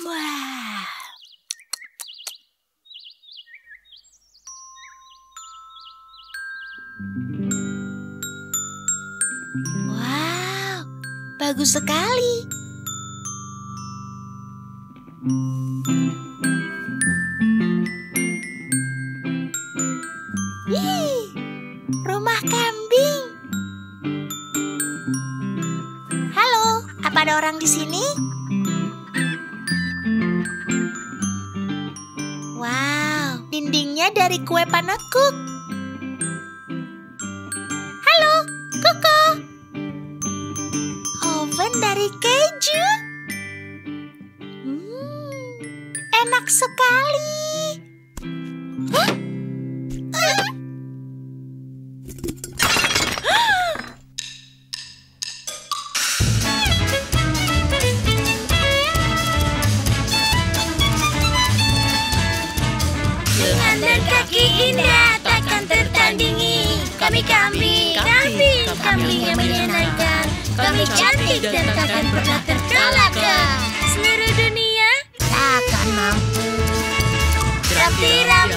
Wah. Wow, bagus sekali. Ih, rumah kambing. Halo, apa ada orang di sini? Wow, dindingnya dari kue panekuk. Halo, Koko. Oven dari keju. Enak sekali. Hah? Dengan berkaki indah takkan tertandingi. Kami kambing yang menyenangkan. Kami cantik dan takkan pernah terkalahkan. Seluruh dunia takkan mampu. Tram tiram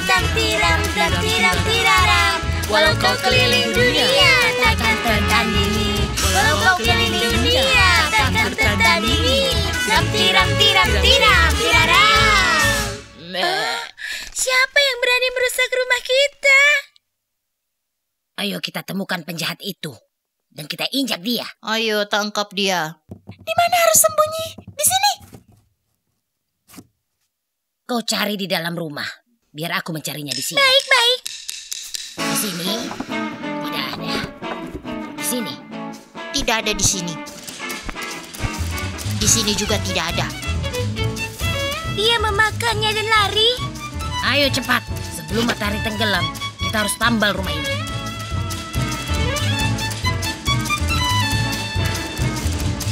tiraram. Walau kau keliling dunia takkan tertandingi. Walau kau keliling dunia takkan tertandingi. Tram tiram tiraram. Siapa yang berani merusak rumah kita? Ayo kita temukan penjahat itu dan kita injak dia. Ayo tangkap dia. Di mana harus sembunyi? Di sini. Kau cari di dalam rumah, biar aku mencarinya di sini. Baik. Di sini tidak ada. Di sini Tidak ada di sini. Di sini juga tidak ada. Dia memakannya dan lari. ayo cepat sebelum matahari tenggelam. Kita harus tambal rumah ini.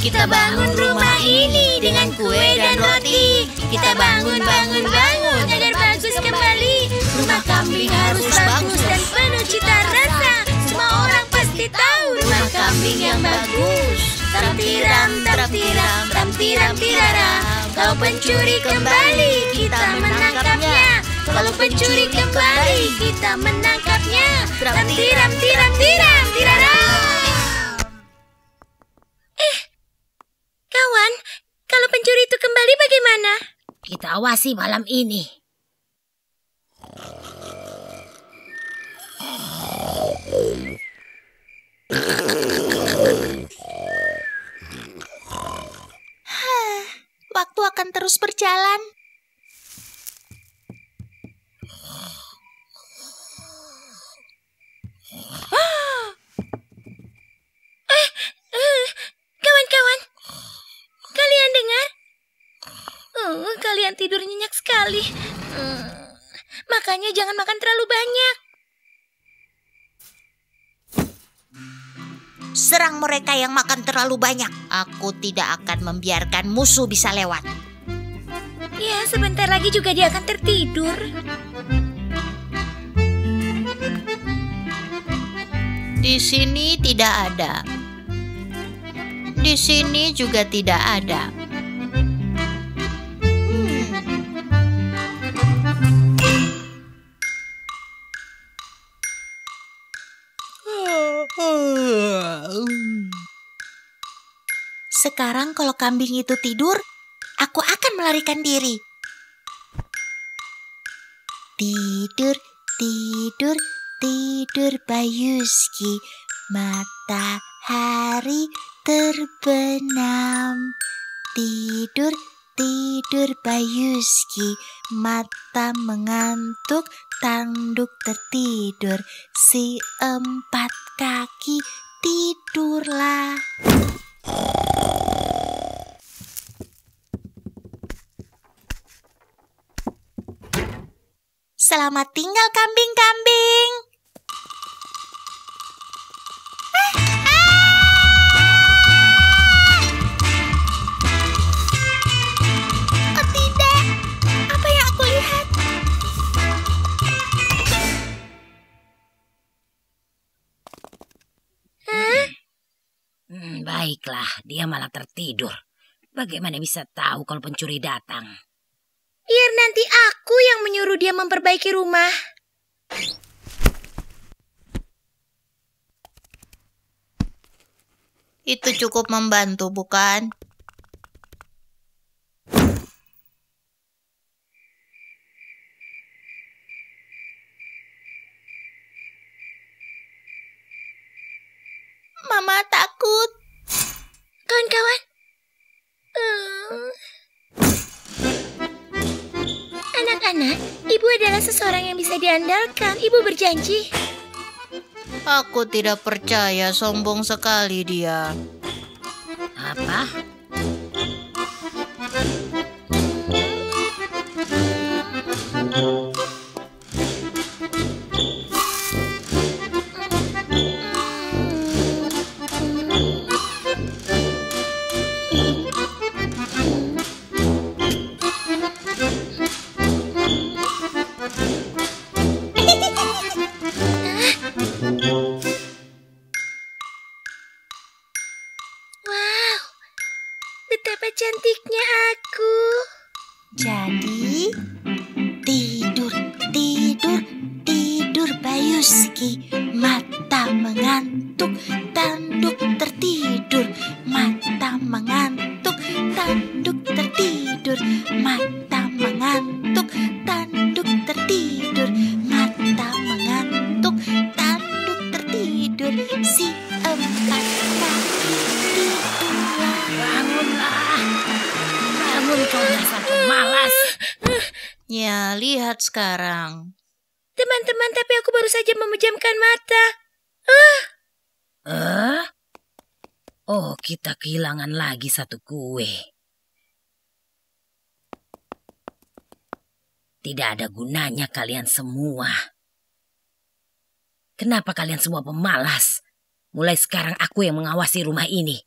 Kita bangun rumah ini dengan kue dan roti. Kita bangun agar bagus kembali. Rumah kambing harus bagus dan penuh cita rasa. Semua orang pasti tahu rumah kambing yang bagus. Tam tiram tiraram. Kalau pencuri kembali kita menangkapnya. Kalau pencuri kembali kita menangkapnya. Tam tiram tiraram. Kawan, kalau pencuri itu kembali bagaimana? Kita awasi malam ini. Waktu akan terus berjalan. Kawan-kawan, kalian dengar? Kalian tidur nyenyak sekali. Makanya jangan makan terlalu banyak. Serang mereka yang makan terlalu banyak. Aku tidak akan membiarkan musuh bisa lewat. Ya, sebentar lagi juga dia akan tertidur. Di sini tidak ada. Di sini juga tidak ada. Sekarang kalau kambing itu tidur, aku akan melarikan diri. Tidur, tidur, tidur Bayuski. Matahari terbenam. Tidur, tidur Bayuski. Mata mengantuk, tanduk tertidur. Si empat kaki tidurlah. Selamat tinggal kambing-kambing. Oh tidak, apa yang aku lihat? Baiklah, dia malah tertidur. Bagaimana bisa tahu kalau pencuri datang? Biar nanti aku yang menyuruh dia memperbaiki rumah. Itu cukup membantu, bukan? Mama takut. Kawan-kawan. Anak-anak, ibu adalah seseorang yang bisa diandalkan. Ibu berjanji. Aku tidak percaya, sombong sekali dia. Apa? Wow, betapa cantiknya aku. Jadi, tidur, tidur, tidur Bayuski. Mata mengantuk, tanduk tertidur. Mata mengantuk, tanduk tertidur. Mata mengantuk, tanduk tertidur. Mata mengantuk, tanduk tertidur. Si empat kaki tidurlah. Bangunlah. Bangun kau dasar pemalas. Ya, lihat sekarang. Teman-teman, tapi aku baru saja memejamkan mata. Oh, kita kehilangan lagi satu kue. Tidak ada gunanya kalian semua. Kenapa kalian semua pemalas? Mulai sekarang aku yang mengawasi rumah ini.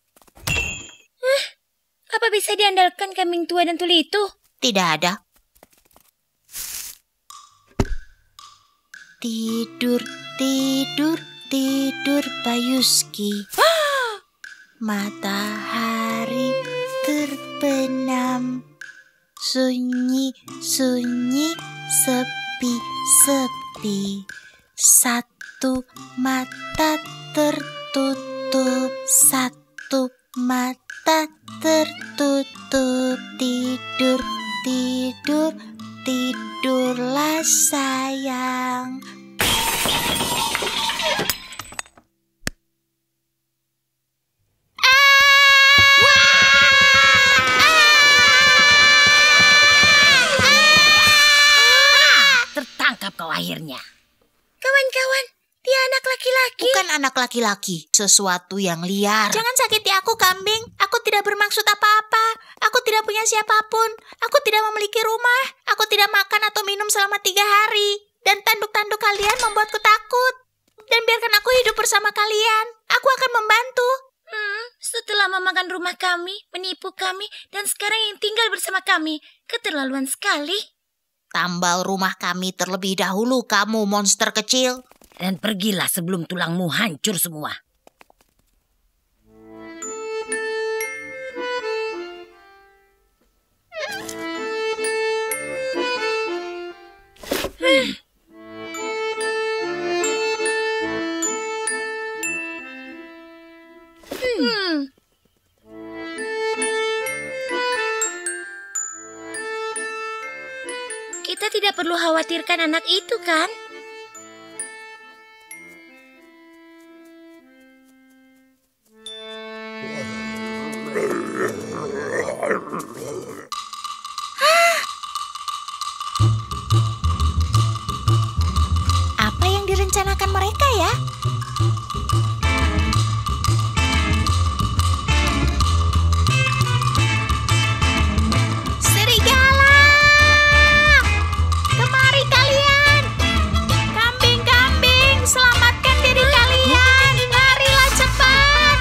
Apa bisa diandalkan kambing tua dan tuli itu? Tidak ada. Tidur, tidur, tidur Bayuski. Matahari terbenam. Sunyi, sunyi, sepi, sepi. Satu mata tertutup, satu mata tertutup. Tidur, tidur, tidurlah sayang. Tertangkap kau akhirnya. Kawan-kawan, dia anak laki-laki. Bukan anak laki-laki, sesuatu yang liar. Jangan sakiti aku, kambing. Aku tidak bermaksud apa-apa. Aku tidak punya siapapun. Aku tidak memiliki rumah. Aku tidak makan atau minum selama 3 hari. Dan tanduk-tanduk kalian membuatku takut. Dan biarkan aku hidup bersama kalian. Aku akan membantu. Setelah memakan rumah kami, menipu kami, dan sekarang yang tinggal bersama kami. Keterlaluan sekali. Tambal rumah kami terlebih dahulu, kamu monster kecil. Dan pergilah sebelum tulangmu hancur semua. Kita tidak perlu khawatirkan anak itu, kan? Apa yang direncanakan mereka ya? Serigala! Kemari kalian! Kambing-kambing, selamatkan diri kalian! Larilah cepat!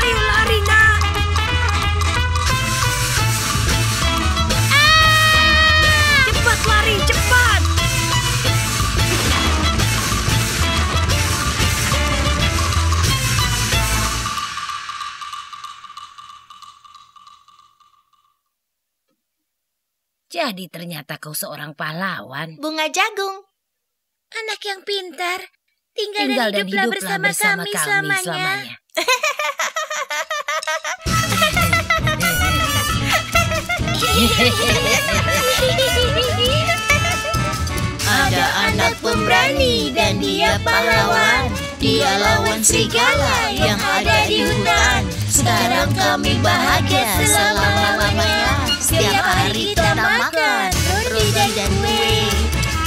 Ayo lari, nak. Jadi ternyata kau seorang pahlawan. Bunga jagung. Anak yang pintar. Tinggal Dan dan hiduplah bersama kami selamanya. Ada anak pemberani dan dia pahlawan. Dia lawan serigala yang ada di hutan. Sekarang kami bahagia selama-lamanya. Setiap hari kita makan roti dan kue.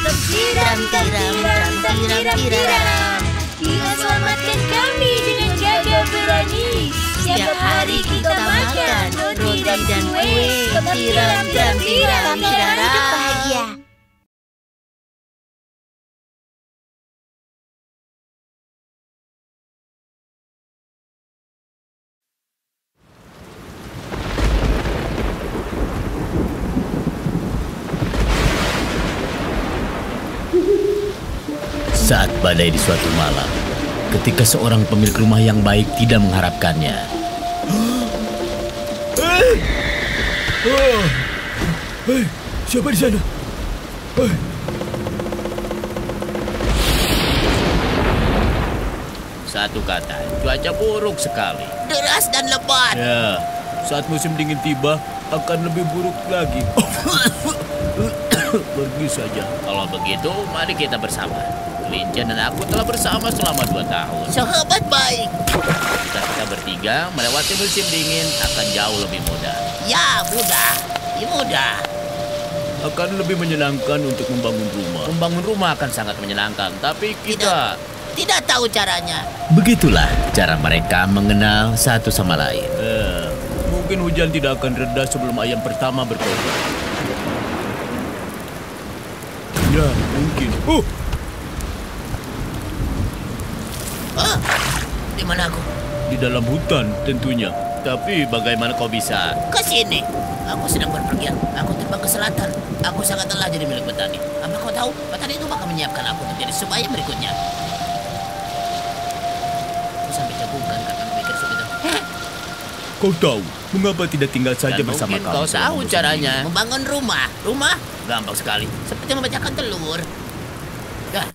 Tiram, tiram, tiram, tiram. Dia selamatkan kami dengan gagah berani. Setiap hari kita makan roti dan kue. Tiram, tiram, tiram, tiram. Hidup bahagia. Saat badai di suatu malam, ketika seorang pemilik rumah yang baik tidak mengharapkannya. Hei, siapa di sana? Satu kata, cuaca buruk sekali. Deras dan lebat. Ya, saat musim dingin tiba, akan lebih buruk lagi. Pergi saja. Kalau begitu, mari kita bersama. Kelinci dan aku telah bersama selama 2 tahun. Sahabat baik. Jika kita bertiga melewati musim dingin akan jauh lebih mudah. Ya, mudah. Mudah. Akan lebih menyenangkan untuk membangun rumah. Membangun rumah akan sangat menyenangkan, tapi kita... Tidak tahu caranya. Begitulah cara mereka mengenal satu sama lain. Mungkin hujan tidak akan reda sebelum ayam pertama berkobar. Ya, mungkin. Di mana aku? Di dalam hutan tentunya. Tapi bagaimana kau bisa? Ke sini. Aku sedang berpergian. Aku terbang ke selatan. Aku sangat lelah jadi milik petani. Apa kau tahu? Petani itu bakal menyiapkan aku untuk jadi sub ayam berikutnya. Aku sampai jagungan karena memikir sub itu. Kau tahu mengapa tidak tinggal saja Dan bersama mungkin kami? kau tahu caranya. Membangun rumah. Rumah? Gampang sekali. Seperti memecahkan telur. Ya.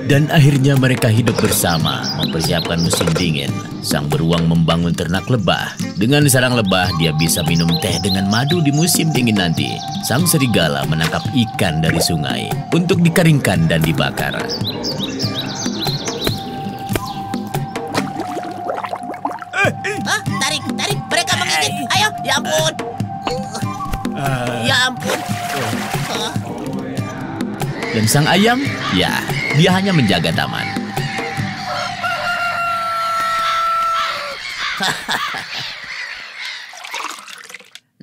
Dan akhirnya mereka hidup bersama, mempersiapkan musim dingin. Sang beruang membangun ternak lebah. Dengan sarang lebah, dia bisa minum teh dengan madu di musim dingin nanti. Sang serigala menangkap ikan dari sungai untuk dikeringkan dan dibakar. Tarik. Mereka menggigit. Ayo, ya ampun. Ya ampun. Dan sang ayam, ya, dia hanya menjaga taman.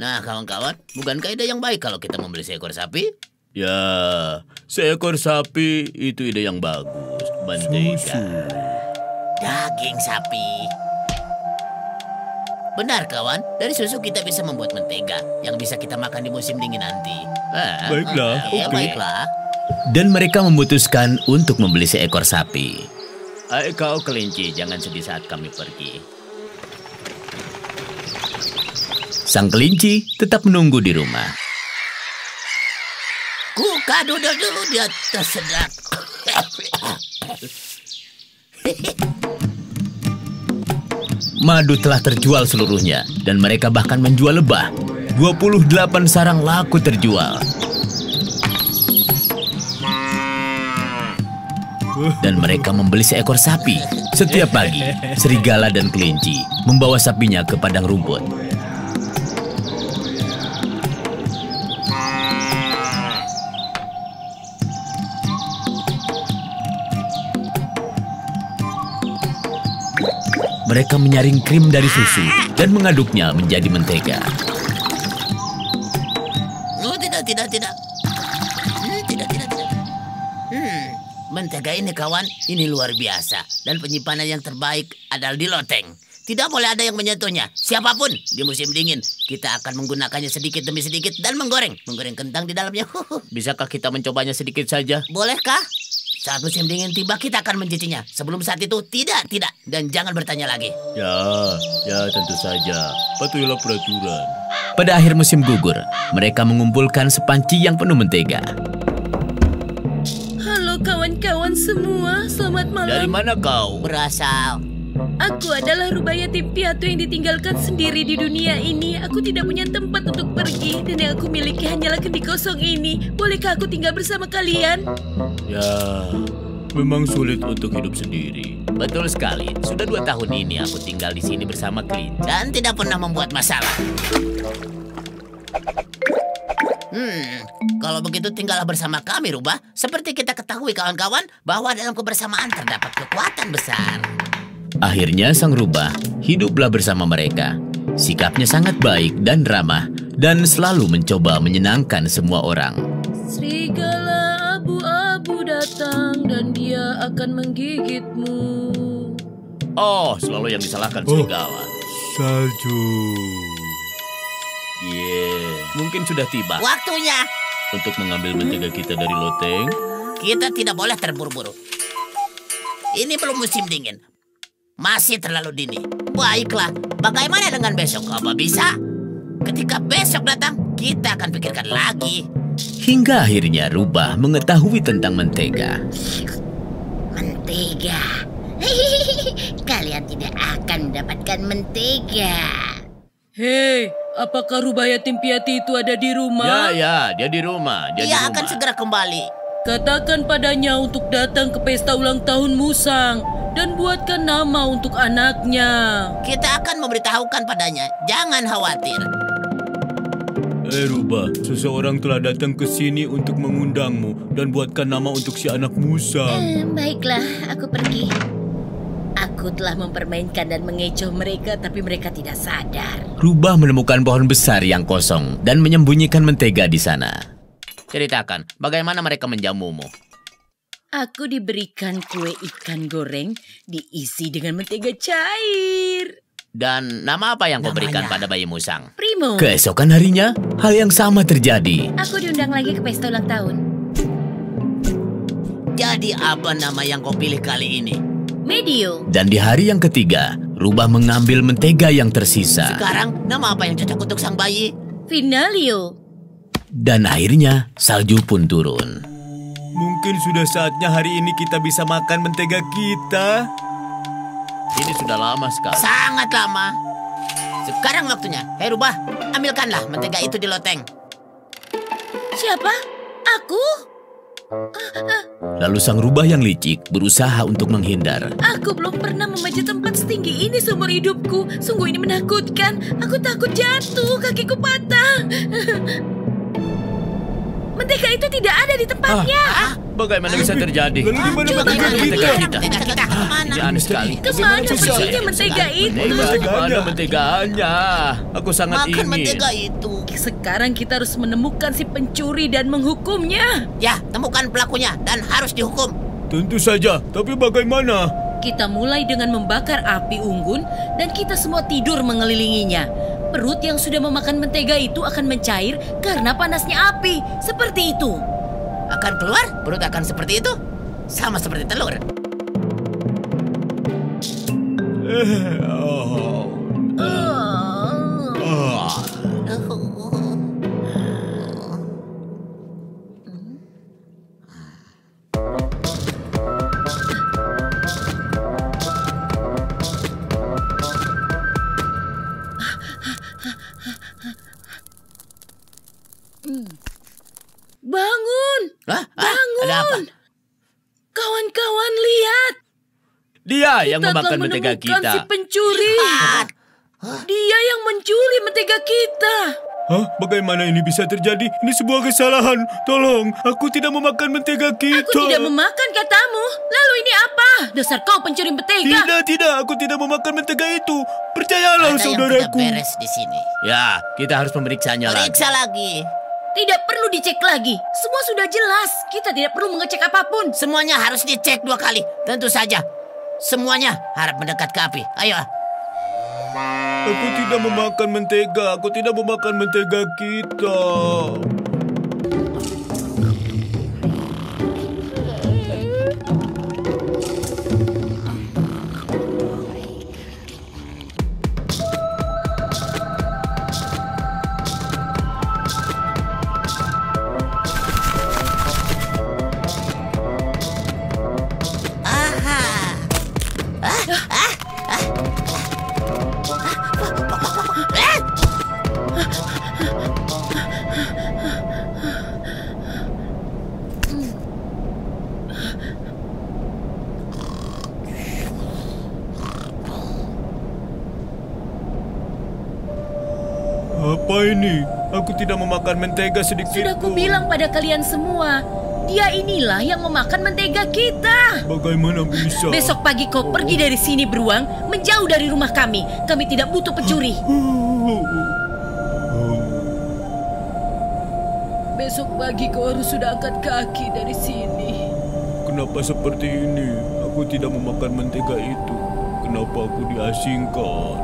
Nah, kawan-kawan, bukankah ide yang baik kalau kita membeli seekor sapi? Ya, seekor sapi itu ide yang bagus. Mentega. Daging sapi. Benar, kawan. Dari susu kita bisa membuat mentega yang bisa kita makan di musim dingin nanti. Baiklah, oke. Baiklah. Dan mereka memutuskan untuk membeli seekor sapi. Ayo kau kelinci, jangan sedih saat kami pergi. Sang kelinci tetap menunggu di rumah. Kuka duduk dulu di atas sedak. Madu telah terjual seluruhnya dan mereka bahkan menjual lebah. 28 sarang laku terjual. Dan mereka membeli seekor sapi. Setiap pagi, serigala dan kelinci membawa sapinya ke padang rumput. Mereka menyaring krim dari susu dan mengaduknya menjadi mentega. Oh, tidak. Tidak. Mentega ini, kawan, ini luar biasa. Dan penyimpanan yang terbaik adalah di loteng. Tidak boleh ada yang menyentuhnya. Siapapun di musim dingin, kita akan menggunakannya sedikit demi sedikit dan menggoreng kentang di dalamnya. Bisakah kita mencobanya sedikit saja? Bolehkah? Saat musim dingin tiba kita akan mencicinya. Sebelum saat itu tidak. Dan jangan bertanya lagi. Ya tentu saja. Patuhilah peraturan. Pada akhir musim gugur, mereka mengumpulkan sepanci yang penuh mentega. Halo kawan-kawan semua, selamat malam. Dari mana kau? Berasal. Aku adalah rubah yatim piatu yang ditinggalkan sendiri di dunia ini. Aku tidak punya tempat untuk pergi dan yang aku miliki hanyalah kendi kosong ini. Bolehkah aku tinggal bersama kalian? Ya, memang sulit untuk hidup sendiri. Betul sekali. Sudah 2 tahun ini aku tinggal di sini bersama Clint. Dan tidak pernah membuat masalah. Kalau begitu tinggallah bersama kami, Rubah. Seperti kita ketahui kawan-kawan, bahwa dalam kebersamaan terdapat kekuatan besar. Akhirnya sang rubah hiduplah bersama mereka. Sikapnya sangat baik dan ramah dan selalu mencoba menyenangkan semua orang. Serigala abu-abu datang dan dia akan menggigitmu. Oh, selalu yang disalahkan serigala. Salju. Mungkin sudah tiba Waktunya. untuk mengambil mentega kita dari loteng. Kita tidak boleh terburu-buru. Ini belum musim dingin. Masih terlalu dini. Baiklah, bagaimana dengan besok? Apa bisa? Ketika besok datang, kita akan pikirkan lagi. Hingga akhirnya rubah mengetahui tentang mentega. Mentega. Kalian tidak akan mendapatkan mentega. Hei, apakah rubah yatim piatu itu ada di rumah? Ya, dia di rumah. Dia akan segera kembali. Katakan padanya untuk datang ke pesta ulang tahun Musang dan buatkan nama untuk anaknya. Kita akan memberitahukan padanya. Jangan khawatir. Rubah, seseorang telah datang ke sini untuk mengundangmu dan buatkan nama untuk si anak Musa. Baiklah, aku pergi. Aku telah mempermainkan dan mengecoh mereka, tapi mereka tidak sadar. Rubah menemukan pohon besar yang kosong dan menyembunyikan mentega di sana. Ceritakan, bagaimana mereka menjamumu? Aku diberikan kue ikan goreng diisi dengan mentega cair. Dan nama apa yang kau berikan pada bayi musang? Primo. Keesokan harinya, hal yang sama terjadi. Aku diundang lagi ke pesta ulang tahun. Jadi apa nama yang kau pilih kali ini? Medio. Dan di hari yang ketiga, Rubah mengambil mentega yang tersisa. Sekarang nama apa yang cocok untuk sang bayi? Finalio. Dan akhirnya, salju pun turun. Mungkin sudah saatnya hari ini kita bisa makan mentega kita. Ini sudah lama sekali. Sangat lama. Sekarang waktunya. Hei Rubah, ambilkanlah mentega itu di loteng. Siapa? Aku? Lalu sang rubah yang licik berusaha untuk menghindar. Aku belum pernah memanjat tempat setinggi ini seumur hidupku. Sungguh ini menakutkan. Aku takut jatuh, kakiku patah. Mentega itu tidak ada di tempatnya. Bagaimana bisa terjadi? Lalu di mana Bagaimana mentega kita? mentega kita? Kemana? Aneh sekali. Kemana perginya mentega itu? Mana menteganya? Aku sangat Makan ingin. mentega itu. Sekarang kita harus menemukan si pencuri dan menghukumnya. Ya, temukan pelakunya dan harus dihukum. Tentu saja, tapi bagaimana? Kita mulai dengan membakar api unggun dan kita semua tidur mengelilinginya. Perut yang sudah memakan mentega itu akan mencair karena panasnya api. Seperti itu. Akan keluar, perut akan seperti itu. Sama seperti telur. Bangun! Bangun! Ada apa? Kawan-kawan lihat. Dia yang Kita memakan telah mentega menemukan kita. si pencuri. Dia yang mencuri mentega kita. Hah? Bagaimana ini bisa terjadi? Ini sebuah kesalahan. Tolong, aku tidak memakan mentega kita. Aku tidak memakan katamu. Lalu ini apa? Dasar kau pencuri mentega. Tidak, aku tidak memakan mentega itu. Percayalah, Ada yang tidak saudaraku. beres di sini. Ya, kita harus memeriksanya lagi. Periksa lagi. Tidak perlu dicek lagi. Semua sudah jelas. Kita tidak perlu mengecek apapun. Semuanya harus dicek 2 kali. Tentu saja. Semuanya harap mendekat ke api. Ayo. Aku tidak memakan mentega. Aku tidak memakan mentega kita. rumah ini. Aku tidak memakan mentega sedikit Sudah pun. kubilang pada kalian semua, dia inilah yang memakan mentega kita. Bagaimana bisa? Besok pagi kau pergi dari sini beruang, menjauh dari rumah kami. Kami tidak butuh pencuri. Besok pagi kau harus sudah angkat kaki dari sini. Kenapa seperti ini? Aku tidak memakan mentega itu. Kenapa aku diasingkan?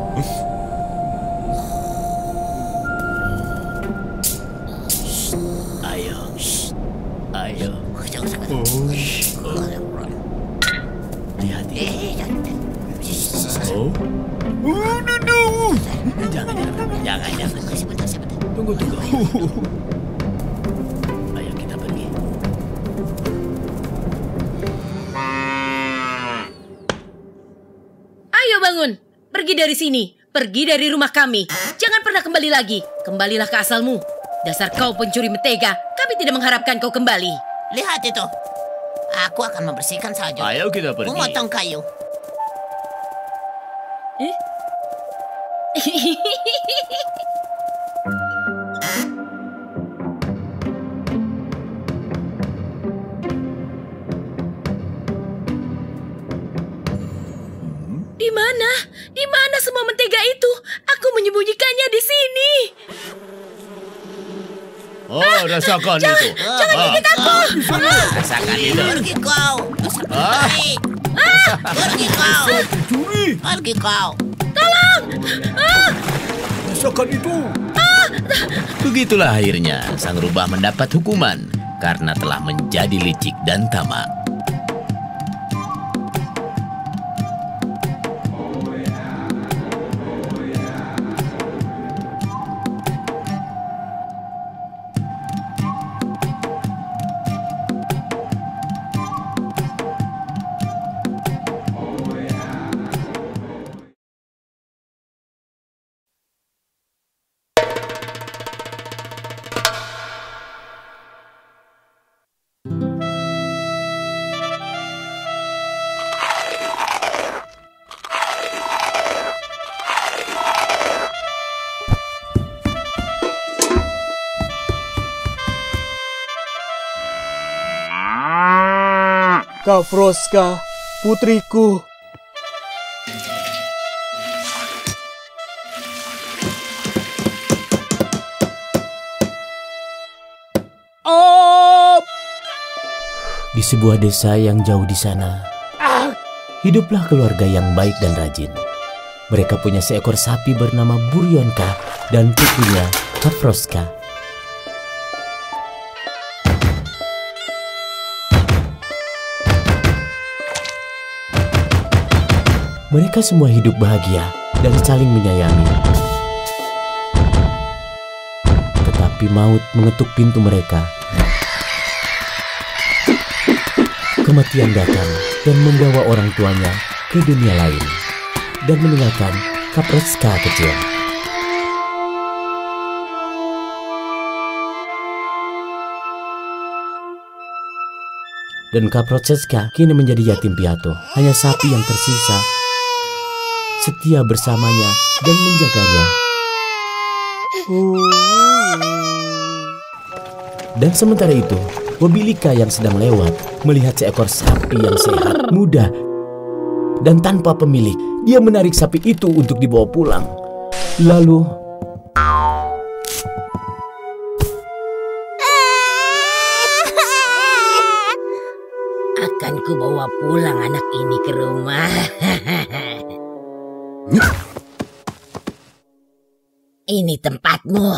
Ayo. Ayo. Hati-hati. Oh. Jangan. Tunggu. Ayo kita pergi. Ayo bangun, pergi dari sini. Pergi dari rumah kami. Jangan pernah kembali lagi. Kembalilah ke asalmu. Dasar kau pencuri mentega. Kami tidak mengharapkan kau kembali. Lihat itu. Aku akan membersihkan salju. Ayo kita pergi. Memotong kayu. Di mana? Di mana semua mentega itu? Aku menyembunyikannya di sini. Oh, rasakan itu. Jangan gigit aku. Rasakan itu. Pergi kau. Dasar pencuri. Pergi kau. Curi! Pergi kau. Rasakan itu! Begitulah akhirnya sang rubah mendapat hukuman karena telah menjadi licik dan tamak. Kak Froska, putriku. Di sebuah desa yang jauh di sana, hiduplah keluarga yang baik dan rajin. Mereka punya seekor sapi bernama Buryonka dan putrinya Kafroska. Mereka semua hidup bahagia dan saling menyayangi. Tetapi maut mengetuk pintu mereka. Kematian datang dan membawa orang tuanya ke dunia lain dan meninggalkan Kafroska kecil. Dan Kafroska kini menjadi yatim piatu. Hanya sapi yang tersisa setia bersamanya dan menjaganya. Dan sementara itu, Bobilika yang sedang lewat melihat seekor sapi yang sehat, muda, dan tanpa pemilik. Dia menarik sapi itu untuk dibawa pulang. Lalu Akan ku bawa pulang anak ini ke rumah. Ini tempatmu.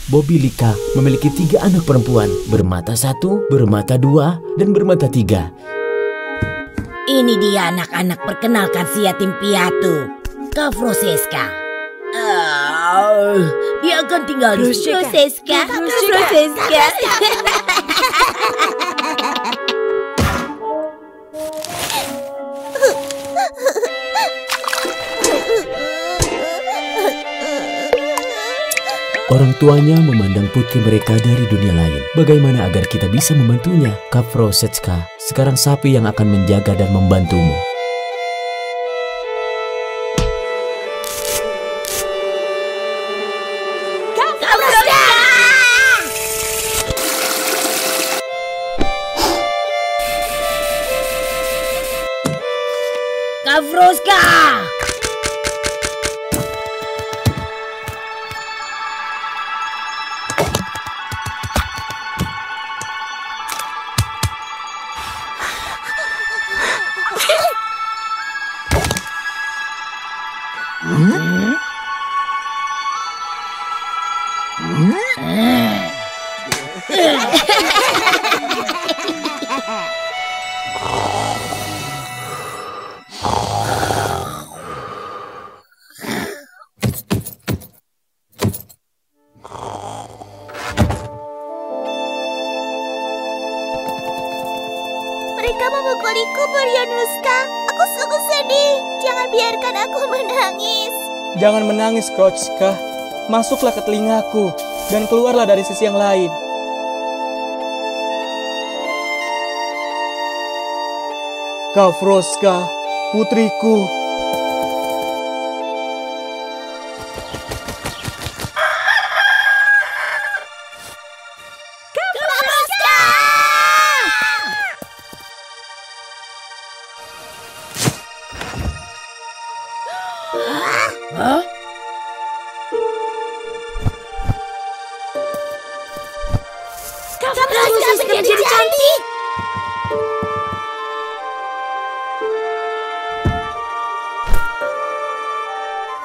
Bobilika memiliki 3 anak perempuan, bermata 1, bermata 2, dan bermata 3. Ini dia anak-anak, perkenalkan si yatim piatu, Kafroska. Dia akan tinggal di Kafroska. Orang tuanya memandang putri mereka dari dunia lain. Bagaimana agar kita bisa membantunya? Kafroska, sekarang sapi yang akan menjaga dan membantumu. pukuliku, Buryonuska. Aku sungguh sedih. Jangan biarkan aku menangis. Jangan menangis, Krochka. Masuklah ke telingaku dan keluarlah dari sisi yang lain. Kafroska, putriku. Hah? Kafroska menjadi cantik.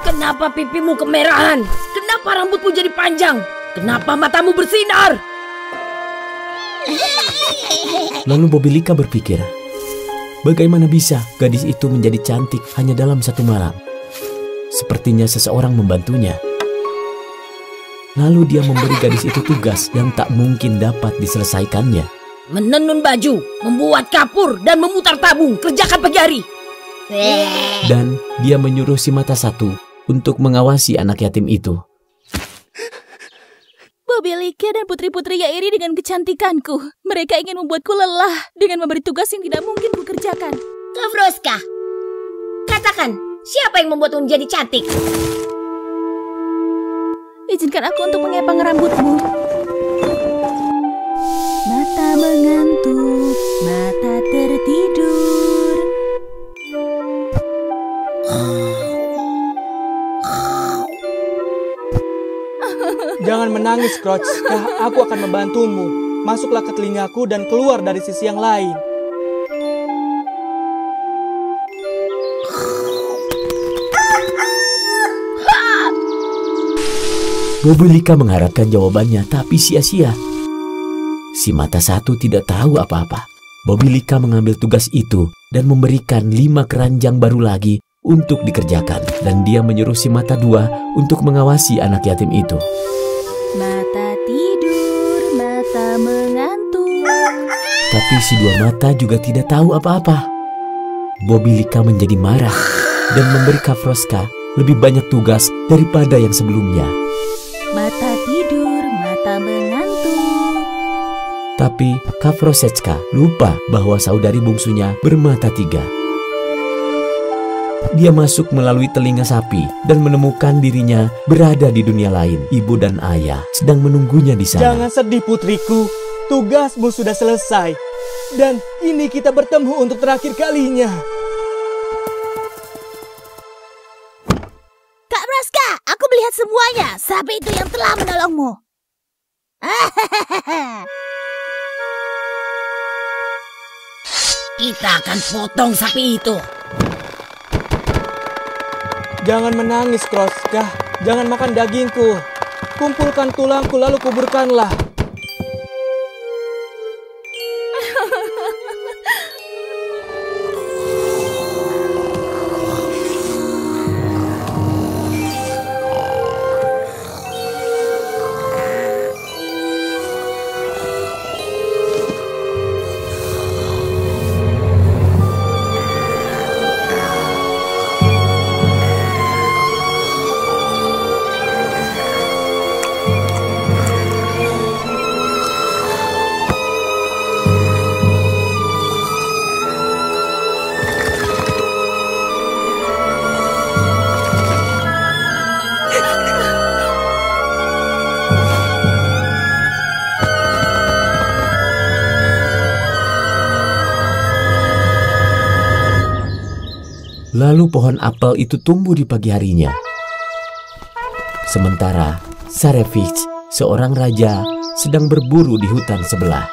Kenapa pipimu kemerahan? Kenapa rambutmu jadi panjang? Kenapa matamu bersinar? Lalu Bobilika berpikir, bagaimana bisa gadis itu menjadi cantik hanya dalam satu malam? Sepertinya seseorang membantunya. Lalu dia memberi gadis itu tugas yang tak mungkin dapat diselesaikannya. Menenun baju, membuat kapur, dan memutar tabung. Kerjakan pagi hari. Dan dia menyuruh si mata satu untuk mengawasi anak yatim itu. Bobilika dan putri-putrinya iri dengan kecantikanku. Mereka ingin membuatku lelah dengan memberi tugas yang tidak mungkin kukerjakan. Kafroska, katakan, siapa yang membuatmu menjadi cantik? Izinkan aku untuk mengepang rambutmu. Mata mengantuk, mata tertidur. Jangan menangis, Krochka. Aku akan membantumu. Masuklah ke telingaku dan keluar dari sisi yang lain. Bobilika mengharapkan jawabannya, tapi sia-sia. Si mata satu tidak tahu apa-apa. Bobilika mengambil tugas itu dan memberikan 5 keranjang baru lagi untuk dikerjakan. Dan dia menyuruh si mata dua untuk mengawasi anak yatim itu. Mata tidur, mata mengantuk. Tapi si dua mata juga tidak tahu apa-apa. Bobilika menjadi marah dan memberi Kafroska lebih banyak tugas daripada yang sebelumnya. Mata tidur, mata mengantuk. Tapi Kafrosechka lupa bahwa saudari bungsunya bermata 3. Dia masuk melalui telinga sapi dan menemukan dirinya berada di dunia lain. Ibu dan ayah sedang menunggunya di sana. Jangan sedih, putriku. Tugasmu sudah selesai. Dan ini kita bertemu untuk terakhir kalinya. Kafroska, aku melihat semuanya. Sapi itu yang telah menolongmu. Kita akan potong sapi itu. Jangan menangis, Krochka. Jangan makan dagingku. Kumpulkan tulangku lalu kuburkanlah. Lalu pohon apel itu tumbuh di pagi harinya. Sementara Sarevich, seorang raja, sedang berburu di hutan sebelah.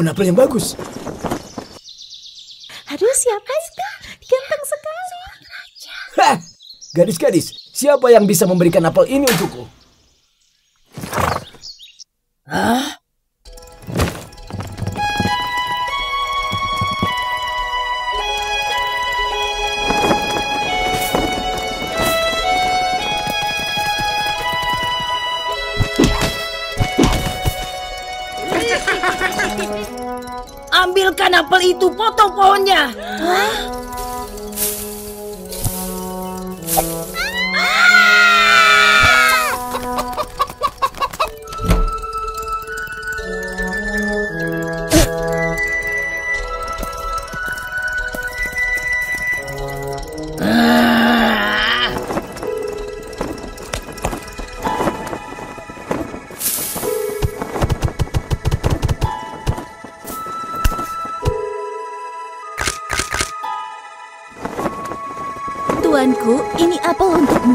pohon apel yang bagus. Aduh, siapa itu? Ganteng sekali. Hah! Gadis-gadis, siapa yang bisa memberikan apel ini untukku? Hah? Ambilkan apel itu, potong pohonnya. Tuanku, ini apel untukmu.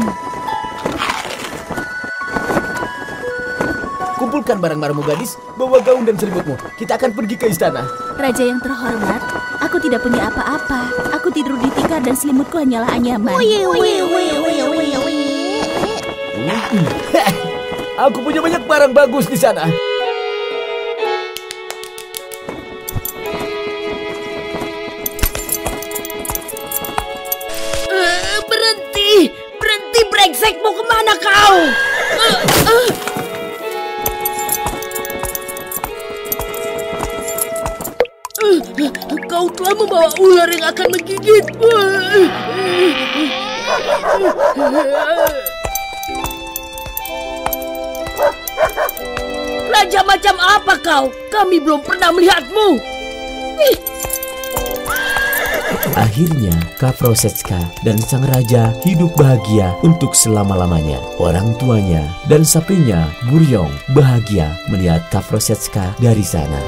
Kumpulkan barang-barangmu gadis, bawa gaun dan selimutmu. Kita akan pergi ke istana. Raja yang terhormat, aku tidak punya apa-apa. Aku tidur di tikar dan selimutku hanyalah anyaman. Aku punya banyak barang bagus di sana. Berhenti brengsek, mau kemana kau? Kau telah membawa ular yang akan menggigitmu. Raja macam apa kau? Kami belum pernah melihatmu. Akhirnya, Kafrosetska dan sang raja hidup bahagia untuk selama-lamanya. Orang tuanya dan sapinya, Buryong, bahagia melihat Kafrosetska dari sana.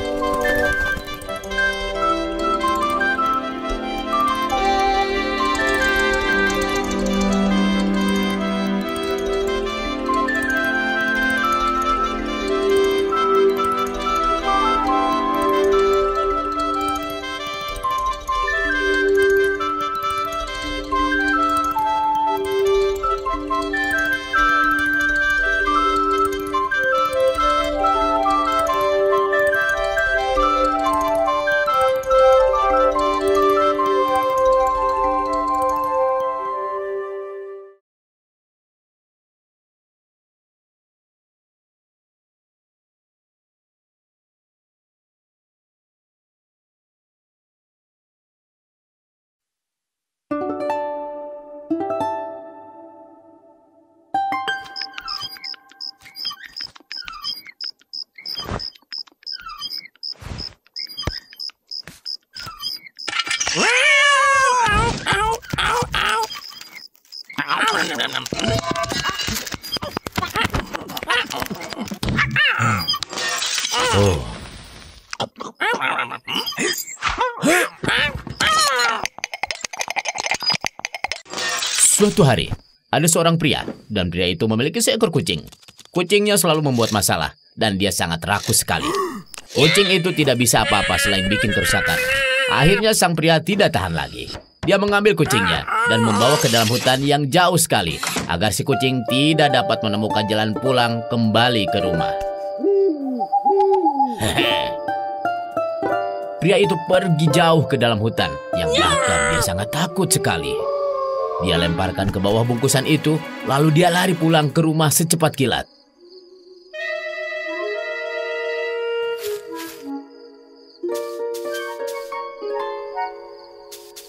Suatu hari, ada seorang pria, dan pria itu memiliki seekor kucing. Kucingnya selalu membuat masalah, dan dia sangat rakus sekali. Kucing itu tidak bisa apa-apa selain bikin kerusakan. Akhirnya sang pria tidak tahan lagi. Dia mengambil kucingnya dan membawa ke dalam hutan yang jauh sekali, agar si kucing tidak dapat menemukan jalan pulang kembali ke rumah. Pria itu pergi jauh ke dalam hutan, yang bahkan dia sangat takut sekali. Dia lemparkan ke bawah bungkusan itu, lalu dia lari pulang ke rumah secepat kilat.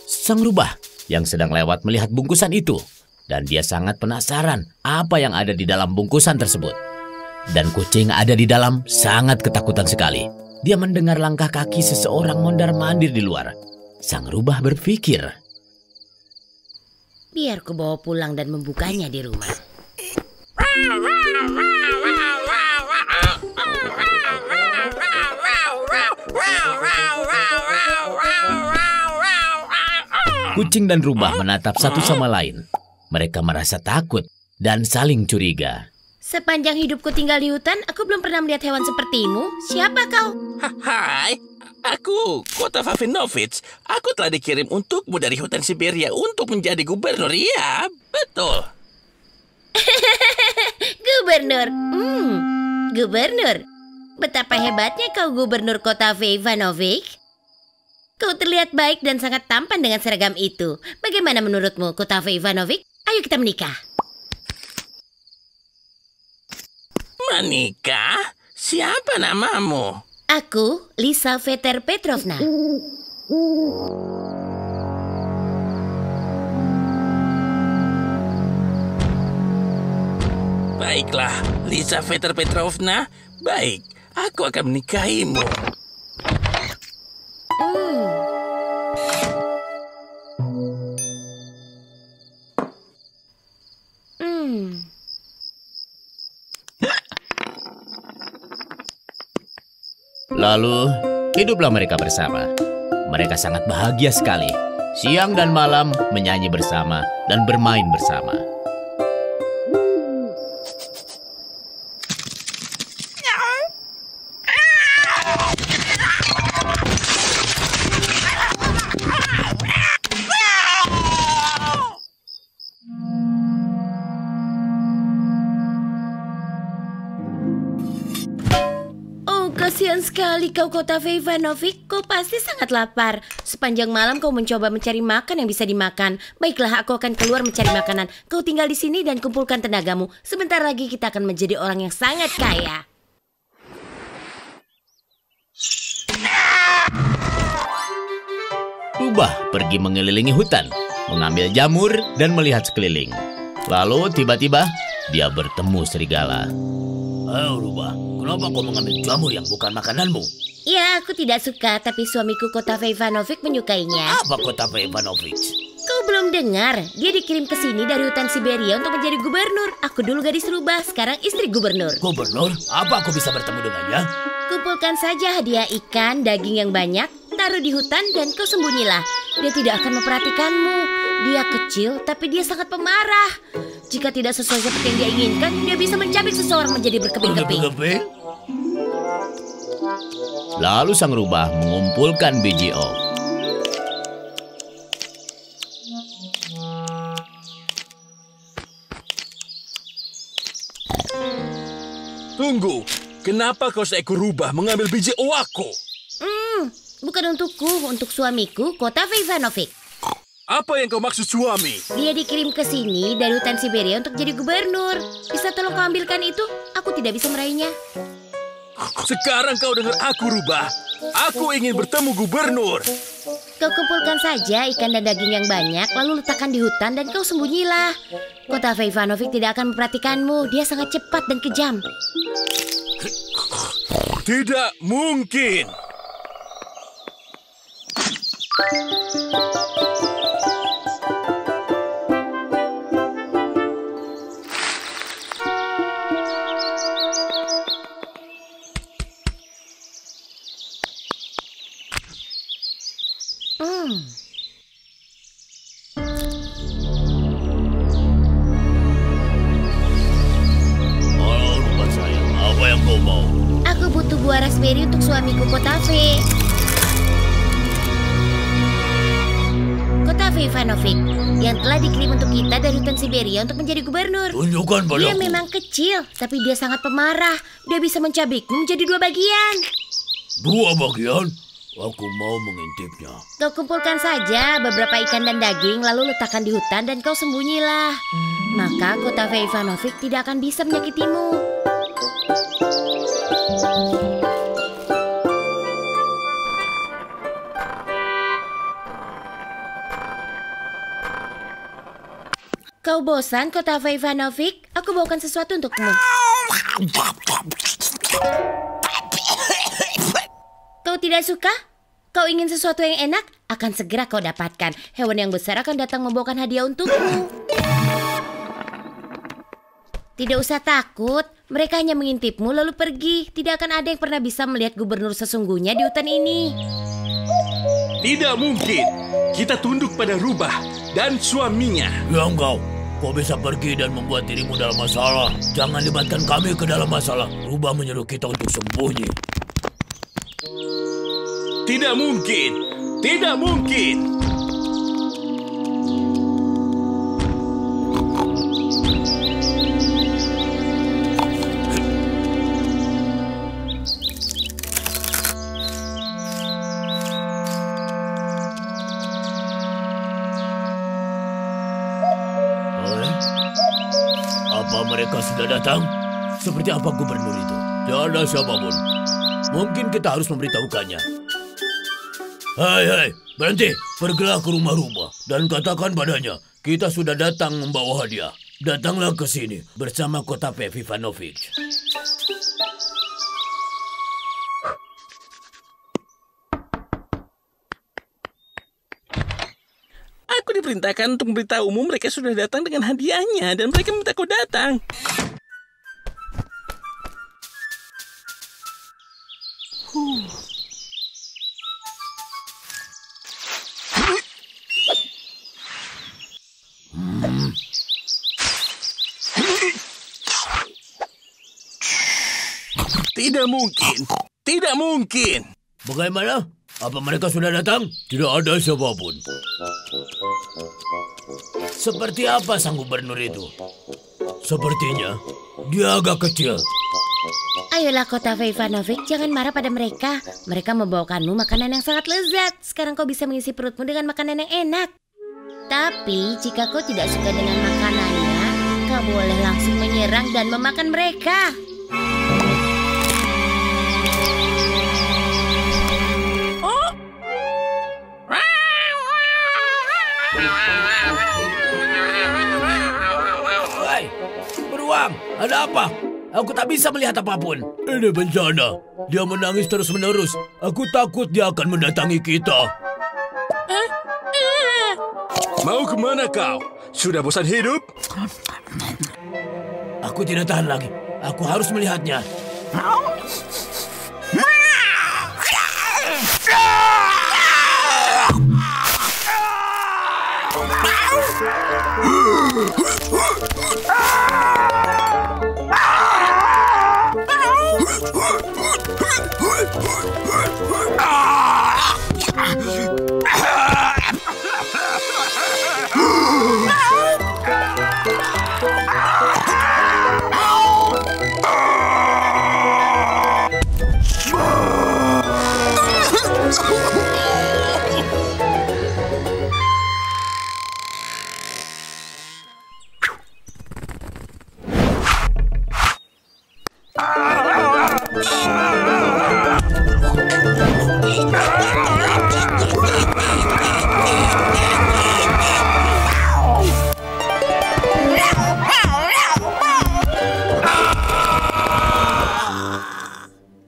Sang rubah yang sedang lewat melihat bungkusan itu, dan dia sangat penasaran apa yang ada di dalam bungkusan tersebut. Dan kucing ada di dalam sangat ketakutan sekali. Dia mendengar langkah kaki seseorang mondar-mandir di luar. Sang rubah berpikir, biar ku bawa pulang dan membukanya di rumah. Kucing dan rubah menatap satu sama lain. Mereka merasa takut dan saling curiga. Sepanjang hidupku tinggal di hutan, aku belum pernah melihat hewan sepertimu. Siapa kau? Hai, Aku, Kota Vavinovich. Aku telah dikirim untukmu dari hutan Siberia untuk menjadi gubernur. Iya, betul. Gubernur. Gubernur. Betapa hebatnya kau gubernur Kota Ivanovich. Kau terlihat baik dan sangat tampan dengan seragam itu. Bagaimana menurutmu, Kota Ivanovich? Ayo kita menikah. Menikah? Siapa namamu? Aku, Lizaveta Petrovna. Baiklah, Lizaveta Petrovna. Baik, aku akan menikahimu. Lalu, hiduplah mereka bersama. Mereka sangat bahagia sekali. Siang dan malam menyanyi bersama dan bermain bersama. Kasihan sekali kau, Kota Ivanovich. Kau pasti sangat lapar. Sepanjang malam kau mencoba mencari makan yang bisa dimakan. Baiklah, aku akan keluar mencari makanan. Kau tinggal di sini dan kumpulkan tenagamu. Sebentar lagi kita akan menjadi orang yang sangat kaya. Rubah pergi mengelilingi hutan, mengambil jamur dan melihat sekeliling. Lalu tiba-tiba dia bertemu serigala. Ayo Rubah, kenapa kau mengambil jamur yang bukan makananmu? Ya, aku tidak suka, tapi suamiku Kota Ivanovich menyukainya. Apa Kota Ivanovich? Kau belum dengar? Dia dikirim ke sini dari hutan Siberia untuk menjadi gubernur. Aku dulu gadis rubah, sekarang istri gubernur. Gubernur? Apa aku bisa bertemu dengannya? Kumpulkan saja hadiah ikan, daging yang banyak, taruh di hutan dan kau sembunyilah. Dia tidak akan memperhatikanmu. Dia kecil, tapi dia sangat pemarah. Jika tidak sesuai seperti yang dia inginkan, dia bisa mencabik seseorang menjadi berkeping-keping. Lalu sang rubah mengumpulkan biji oak. Tunggu, kenapa kau seekor rubah mengambil biji oakku? Bukan untukku, untuk suamiku, Kota Ivanovich. Apa yang kau maksud suami? Dia dikirim ke sini dari hutan Siberia untuk jadi gubernur. Bisa tolong kau ambilkan itu? Aku tidak bisa meraihnya. Sekarang kau dengar aku, rubah. Aku ingin bertemu gubernur. Kau kumpulkan saja ikan dan daging yang banyak, lalu letakkan di hutan dan kau sembunyilah. Kota Ivanovich tidak akan memperhatikanmu. Dia sangat cepat dan kejam. Tidak mungkin. Halo rubah sayang, apa yang kau mau? Aku butuh buah raspberry untuk suamiku Kotave. Kotave Ivanovich yang telah dikirim untuk kita dari hutan Siberia untuk menjadi gubernur. Tunjukkan padaku. Dia memang kecil, tapi dia sangat pemarah. Dia bisa mencabikmu menjadi 2 bagian. 2 bagian? Aku mau mengintipnya. Kau kumpulkan saja beberapa ikan dan daging, lalu letakkan di hutan dan kau sembunyilah. Maka Kotave Ivanovich tidak akan bisa menyakitimu. Kau bosan, Kotave Ivanovich? Aku bawakan sesuatu untukmu. Kau tidak suka? Kau ingin sesuatu yang enak? Akan segera kau dapatkan. Hewan yang besar akan datang membawakan hadiah untukmu. Tidak usah takut. Mereka hanya mengintipmu lalu pergi. Tidak akan ada yang pernah bisa melihat gubernur sesungguhnya di hutan ini. Tidak mungkin. Kita tunduk pada rubah dan suaminya. Ya engkau bisa pergi dan membuat dirimu dalam masalah. Jangan libatkan kami ke dalam masalah. Rubah menyuruh kita untuk sembunyi. Tidak mungkin. Tidak mungkin. Apa mereka sudah datang? Seperti apa gubernur itu? Tidak ada siapapun. Mungkin kita harus memberitahukannya. Hai, berhenti. Pergilah ke rumah-rumah dan katakan padanya, kita sudah datang membawa hadiah. Datanglah ke sini bersama Kotafe Ivanovic. Aku diperintahkan untuk memberitahumu mereka sudah datang dengan hadiahnya dan mereka minta kau datang. Tidak mungkin. Tidak mungkin. Bagaimana? Apa mereka sudah datang? Tidak ada siapapun. Seperti apa sang gubernur itu? Sepertinya dia agak kecil. Ayolah Kotafe Ivanovic, jangan marah pada mereka. Mereka membawakanmu makanan yang sangat lezat. Sekarang kau bisa mengisi perutmu dengan makanan yang enak. Tapi jika kau tidak suka dengan makanannya, kau boleh langsung menyerang dan memakan mereka. Hai, beruang, ada apa? Aku tak bisa melihat apapun. Ini bencana. Dia menangis terus-menerus. Aku takut dia akan mendatangi kita. Mau kemana kau? Sudah bosan hidup? Aku tidak tahan lagi. Aku harus melihatnya.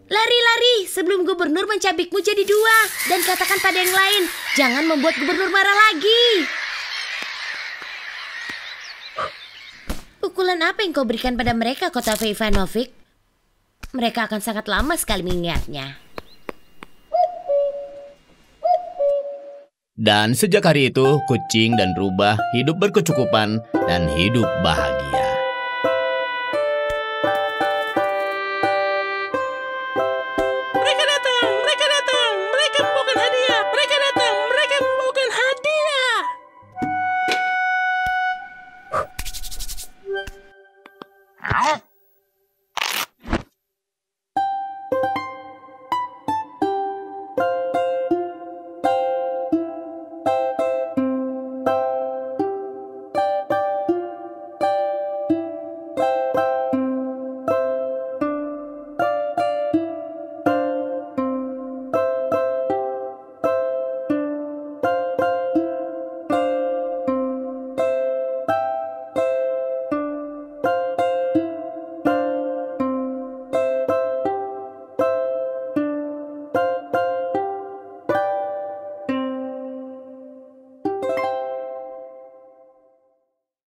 Lari-lari sebelum gubernur mencabikmu jadi dua. Dan katakan pada yang lain, jangan membuat gubernur marah lagi. Pukulan apa yang kau berikan pada mereka, Kotafe Ivanovic? Mereka akan sangat lama sekali mengingatnya. Dan sejak hari itu, kucing dan rubah hidup berkecukupan dan hidup bahagia.